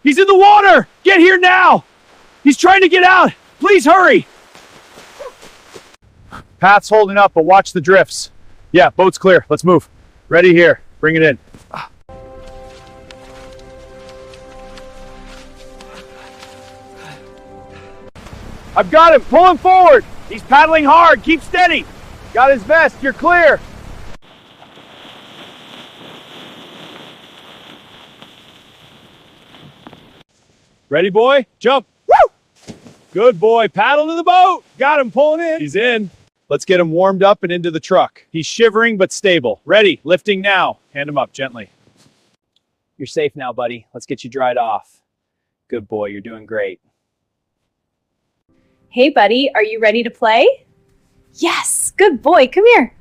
He's in the water! Get here now! He's trying to get out! Please hurry! Path's holding up, but watch the drifts. Yeah, boat's clear. Let's move. Ready here. Bring it in. I've got him. Pull him forward. He's paddling hard. Keep steady. Got his vest. You're clear. Ready, boy? Jump. Woo! Good boy. Paddle to the boat. Got him pulling in. He's in. Let's get him warmed up and into the truck. He's shivering but stable. Ready. Lifting now. Hand him up gently. You're safe now, buddy. Let's get you dried off. Good boy. You're doing great. Hey, buddy, are you ready to play? Yes, good boy, come here.